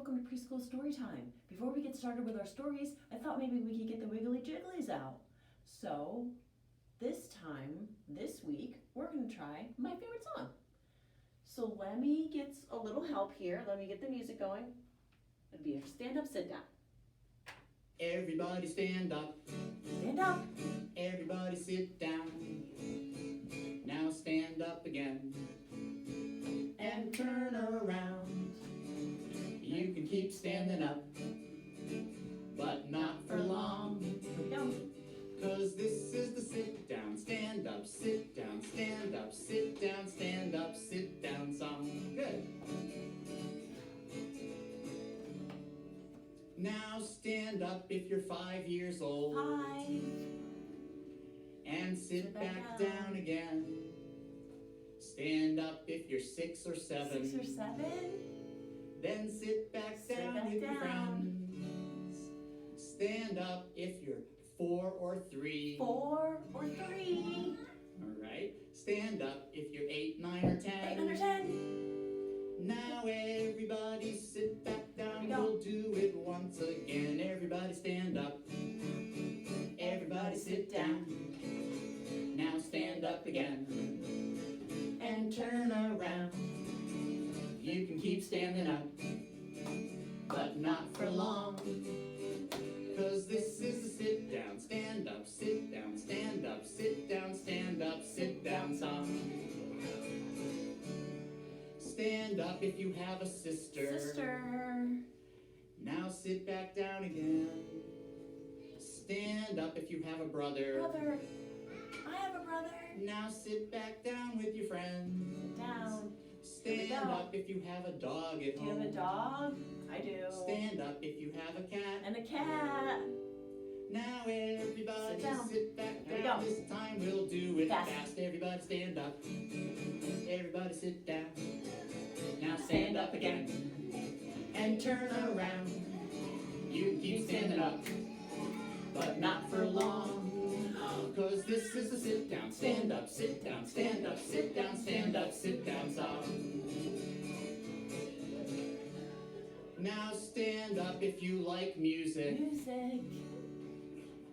welcome to Preschool Storytime. Before we get started with our stories, I thought maybe we could get the Wiggly Jigglies out. So, this week, we're going to try my favorite song. So let me get a little help here. Let me get the music going. It'll be a stand up, sit down. Everybody stand up. Stand up. Everybody sit down. Now stand up again. And turn around. You can keep standing up, but not for long. Here we go. 'Cause this is the sit down, stand up, sit down, stand up, sit down, stand up, sit down song. Good. Now stand up if you're 5 years old. 5. And sit back down again. Stand up if you're 6 or 7. 6 or 7. Then sit back down with your friends. Stand up if you're 4 or 3. 4 or 3. All right. Stand up if you're 8, 9, or 10. 8, 9, or 10. Now everybody sit back down. Here we go. We'll do it once again. Everybody stand up. Everybody sit down. Now stand up again. And turn around. You can keep standing up, but not for long. 'Cause this is the sit down, stand up, sit down, stand up, sit down, stand up, sit down song. Stand up if you have a sister. Now sit back down again. Stand up if you have a brother. Brother. I have a brother. Now sit back down with your friends. Sit down. Stand up if you have a dog at home. Do you have a dog? I do. Stand up if you have a cat. And a cat. Now everybody sit back Here we down. go. This time we'll do it Fast. fast. Everybody stand up. Everybody sit down. Now stand up again. And turn around. You keep standing up, but not for long. 'Cause this is the sit down, stand up, sit down, stand up, sit down, stand up, sit down song. Now stand up if you like music.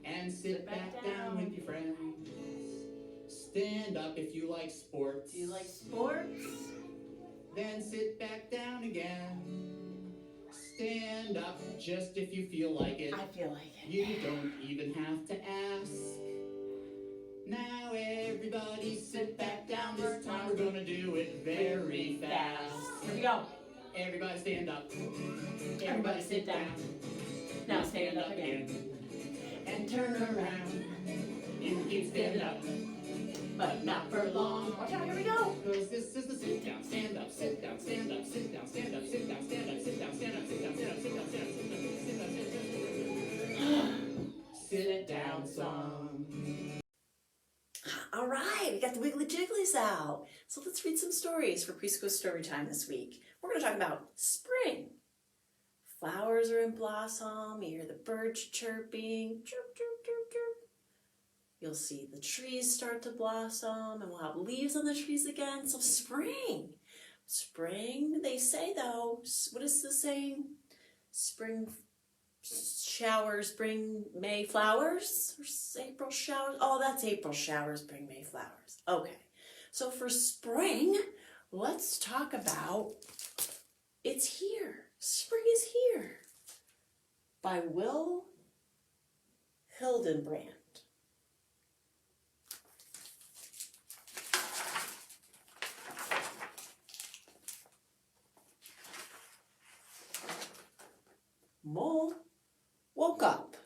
And sit back down with your friends. Stand up if you like sports. Do you like sports? Then sit back down again. Stand up just if you feel like it. I feel like it. You don't even have to ask. Now everybody sit back down. This time we're gonna do it very fast. Here we go. Everybody stand up. Everybody sit down. Now stand up again. And turn around. You can keep standing up, but not for long. Watch out, here we go. 'Cause this is the sit down, stand up, sit down, stand up, sit down, stand up, sit down, stand up, sit down, stand up, sit down, stand up, sit down, stand up, sit down, sit down, sit down song. All right, we got the Wiggly Jigglies out. So let's read some stories for Preschool Storytime this week. We're going to talk about spring. Flowers are in blossom. You hear the birds chirping. Chirp, chirp, chirp, chirp. You'll see the trees start to blossom, and we'll have leaves on the trees again. So spring. Spring, they say though, what is the saying? Spring showers bring May flowers? Or April showers? Oh, that's April showers bring May flowers. Okay, so for spring, let's talk about It's Here. Spring is Here by Will Hillenbrand. Mole woke up.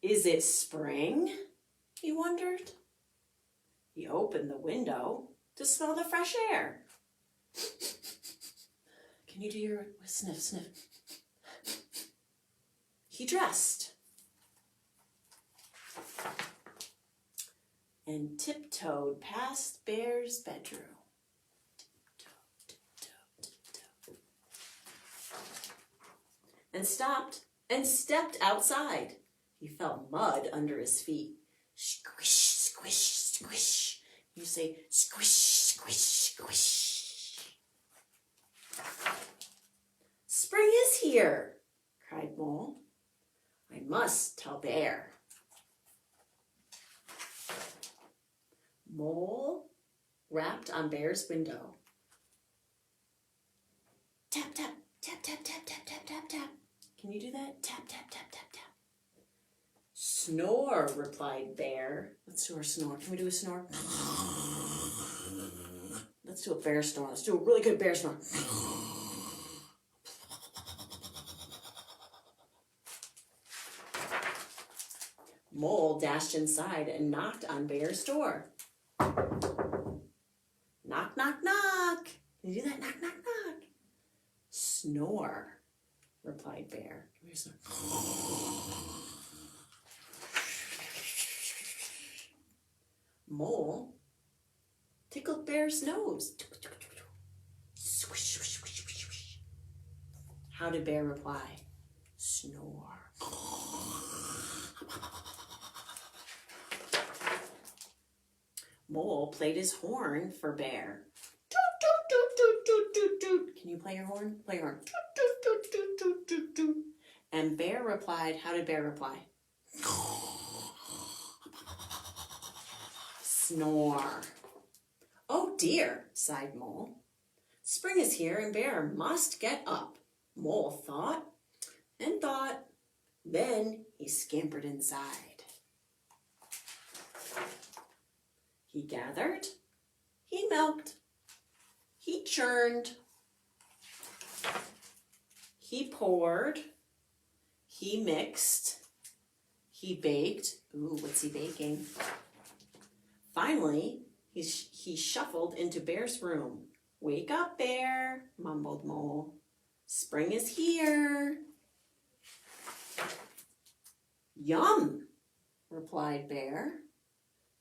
Is it spring? He wondered. He opened the window to smell the fresh air. Can you do your sniff, sniff? He dressed and tiptoed past Bear's bedroom. And stopped and stepped outside. He felt mud under his feet. Squish, squish, squish. You say squish, squish, squish. Spring is here, cried Mole. I must tell Bear. Mole rapped on Bear's window. Tap, tap, tap, tap, tap, tap, tap, tap, tap. Can you do that? Tap, tap, tap, tap, tap. Snore, replied Bear. Let's do our snore. Can we do a snore? Let's do a bear snore. Let's do a really good bear snore. Mole dashed inside and knocked on Bear's door. Knock, knock, knock. Can you do that? Knock, knock, knock. Snore, replied Bear. Give me a snore. Mole tickled Bear's nose. How did Bear reply? Snore. Mole played his horn for Bear. Toot, toot, toot, toot, toot, toot, toot. Can you play your horn? Play your horn. Toot, toot, toot, toot, toot, toot, toot. And Bear replied, how did Bear reply? Snore. Oh dear, sighed Mole. Spring is here and Bear must get up. Mole thought and thought. Then he scampered inside. He gathered, he milked, he churned, he poured, he mixed, he baked. Ooh, what's he baking? Finally, he shuffled into Bear's room. Wake up, Bear, mumbled Mole. Spring is here. Yum, replied Bear.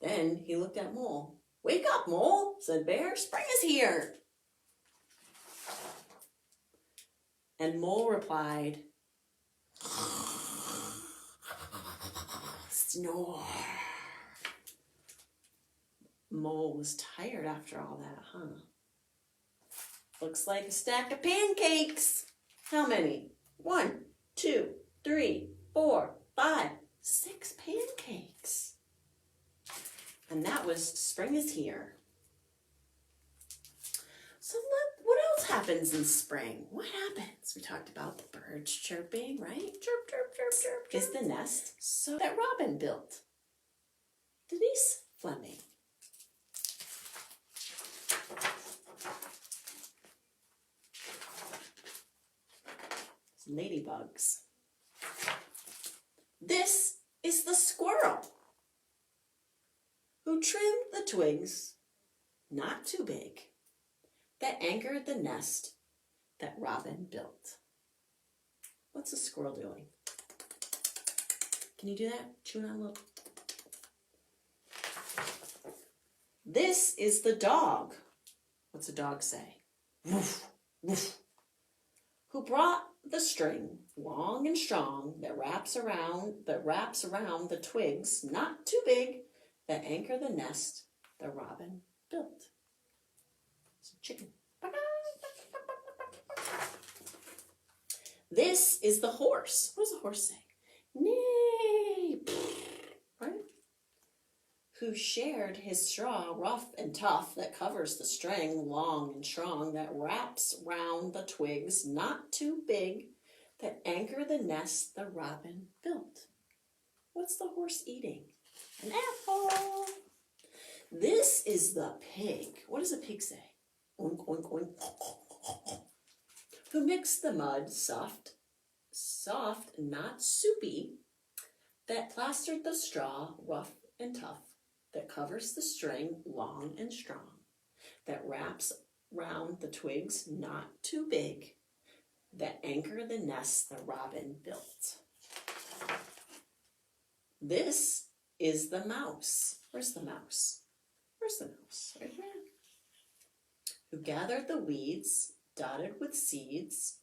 Then he looked at Mole. Wake up, Mole, said Bear. Spring is here. And Mole replied, snore. Mole was tired after all that, huh? Looks like a stack of pancakes. How many? 1, 2, 3, 4, 5, 6 pancakes. And that was Spring is here. So what else happens in spring? What happens? We talked about the birds chirping, right? Chirp, chirp, chirp, chirp, chirp. Is the nest so that Robin built. Denise Fleming. Ladybugs. This is the squirrel who trimmed the twigs, not too big, that anchored the nest that Robin built. What's a squirrel doing? Can you do that? Chewing on a little. This is the dog. What's a dog say? Woof, woof. Who brought the string, long and strong, that wraps around the twigs, not too big, that anchor the nest that Robin built. It's a chicken. This is the horse. What does the horse say? Neigh. Right? Who shared his straw, rough and tough, that covers the string, long and strong, that wraps round the twigs, not too big, that anchor the nest the robin built. What's the horse eating? An apple. This is the pig. What does a pig say? Oink, oink, oink. Who mixed the mud soft, not soupy, that plastered the straw, rough and tough, that covers the string, long and strong, that wraps round the twigs, not too big, that anchor the nest the robin built. This is the mouse. Where's the mouse? Where's the mouse? Right here. Who gathered the weeds, dotted with seeds,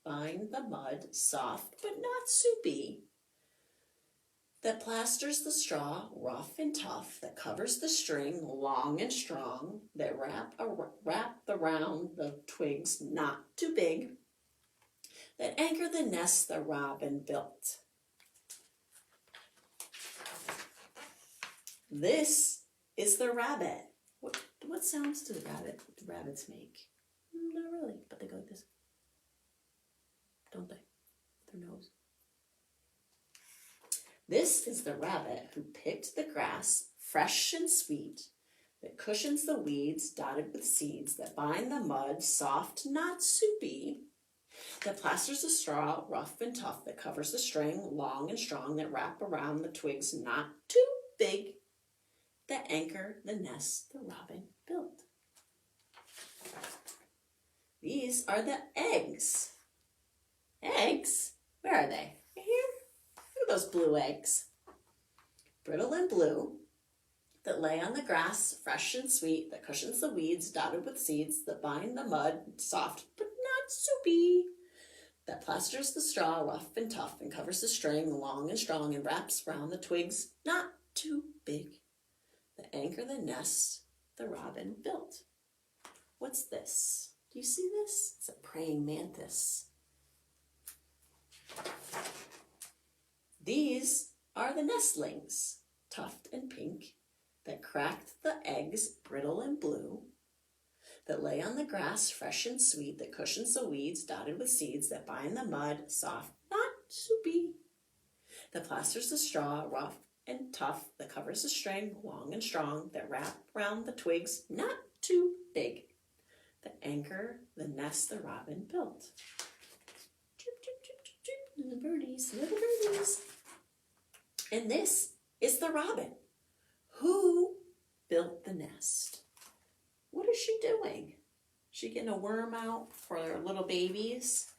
bind the mud, soft but not soupy, that plasters the straw rough and tough, that covers the string long and strong, that wrap around the twigs not too big, that anchor the nest the robin built. This is the rabbit. What sounds do the rabbits make? Not really, but they go like this, don't they? Their nose. This is the rabbit who picked the grass fresh and sweet, that cushions the weeds dotted with seeds, that bind the mud soft, not soupy, that plasters the straw rough and tough, that covers the string long and strong, that wrap around the twigs not too big, that anchor the nest the robin built. These are the eggs. Eggs? Where are they? Right here? Look at those blue eggs. Brittle and blue, that lay on the grass, fresh and sweet, that cushions the weeds dotted with seeds, that bind the mud soft but not soupy, that plasters the straw rough and tough, and covers the string long and strong, and wraps round the twigs not too big, that anchor the nest the robin built. What's this? Do you see this? It's a praying mantis. These are the nestlings, tuft and pink, that cracked the eggs brittle and blue, that lay on the grass fresh and sweet, that cushions the weeds dotted with seeds, that bind the mud soft, not soupy, that plasters the straw rough and tough, that covers the string long and strong, that wrap round the twigs not too big, that anchor the nest the robin built. Chirp, chirp, chirp, chirp, chirp. Little birdies, little birdies. And this is the robin. Who built the nest? What is she doing? She getting a worm out for her little babies?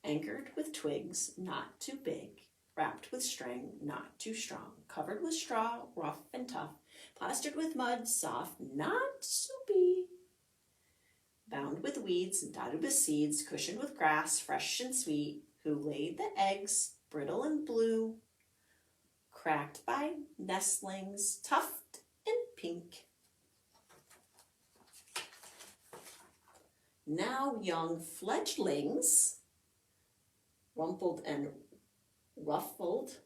Anchored with twigs, not too big, wrapped with string, not too strong, covered with straw, rough and tough, plastered with mud, soft, not soupy, bound with weeds and dotted with seeds, cushioned with grass, fresh and sweet, who laid the eggs, brittle and blue, cracked by nestlings, tuft and pink. Now young fledglings, rumpled and ruffled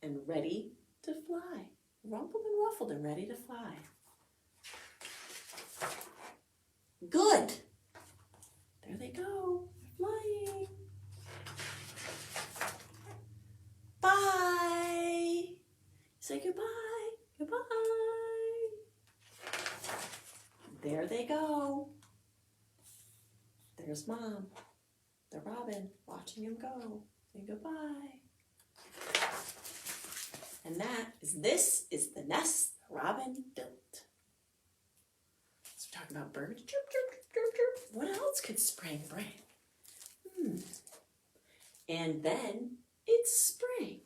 and ready to fly. Rumpled and ruffled and ready to fly. Good. There they go, flying. Bye. Say goodbye, goodbye. There they go. There's Mom, the robin, watching him go. Say goodbye. And this is the nest the robin built. So we're talking about birds. Chirp, chirp, chirp, chirp. What else could spring bring? And then it's spring.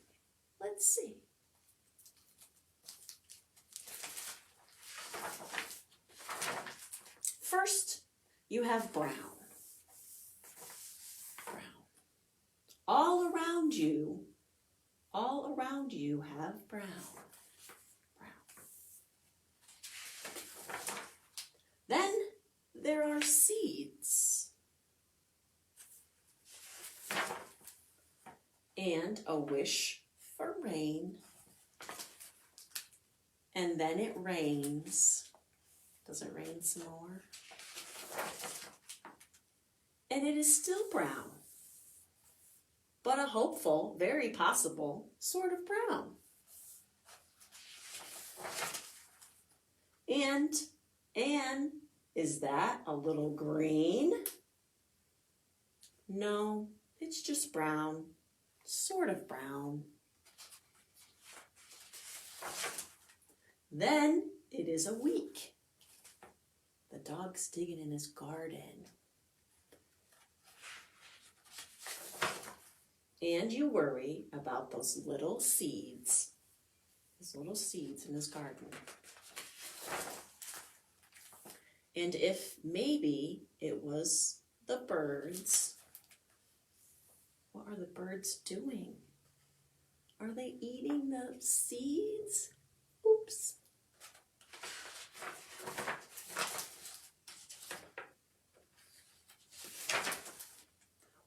Let's see. First, you have brown. Brown. All around you have brown. Brown. Then there are seeds. And a wish for rain. And then it rains. Does it rain some more? And it is still brown, but a hopeful, very possible sort of brown. And is that a little green? No, it's just brown, sort of brown. Then it is a week. The dog's digging in his garden. And you worry about those little seeds in his garden. And if maybe it was the birds, what are the birds doing? Are they eating the seeds? Oops.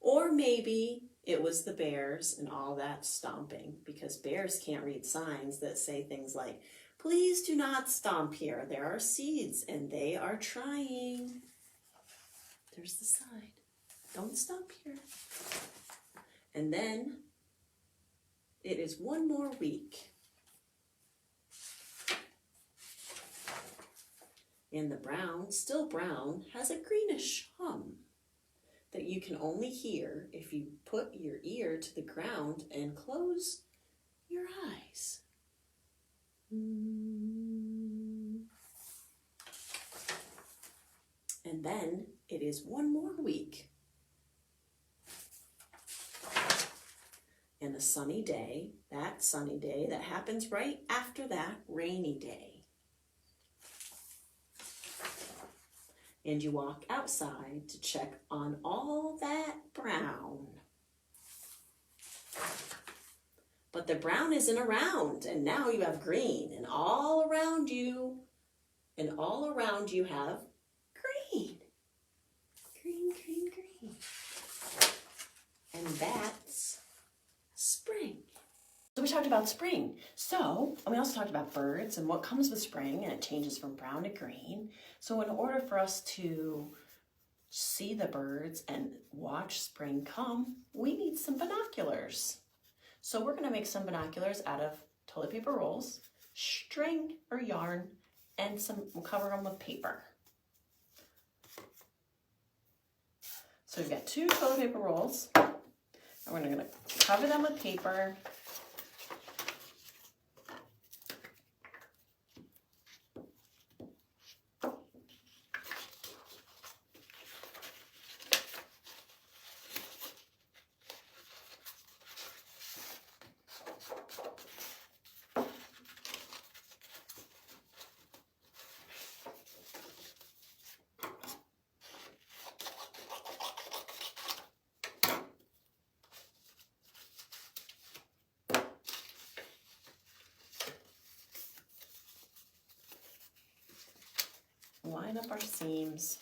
Or maybe it was the bears and all that stomping, because bears can't read signs that say things like, please do not stomp here. There are seeds and they are trying. There's the sign. Don't stomp here. And then it is one more week. And the brown, still brown, has a greenish hum that you can only hear if you put your ear to the ground and close your eyes. And then it is one more week. And a sunny day that happens right after that rainy day. And you walk outside to check on all that brown. But the brown isn't around, and now you have green, and all around you have green. Green, green, green. And that's spring. So we talked about spring. And we also talked about birds and what comes with spring, and it changes from brown to green. So in order for us to see the birds and watch spring come, we need some binoculars. So we're gonna make some binoculars out of toilet paper rolls, string or yarn, and we'll cover them with paper. So we've got 2 toilet paper rolls, and we're gonna cover them with paper. Line up our seams.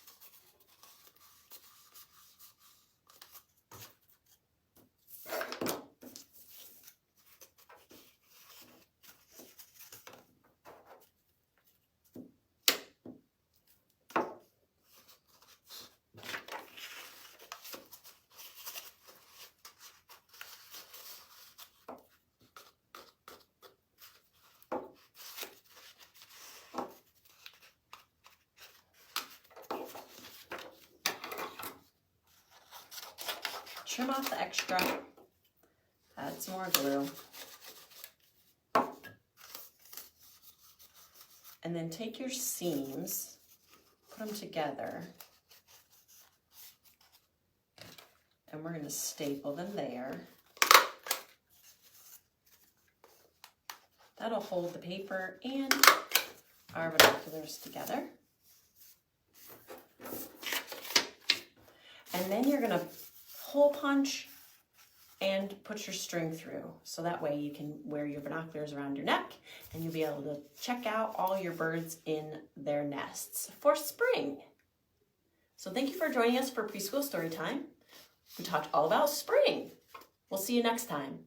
Trim off the extra, add some more glue, and then take your seams, put them together, and we're going to staple them there. That'll hold the paper and our binoculars together. And then you're going to hole punch and put your string through, so that way you can wear your binoculars around your neck and you'll be able to check out all your birds in their nests for spring. So thank you for joining us for Preschool Storytime. We talked all about spring. We'll see you next time.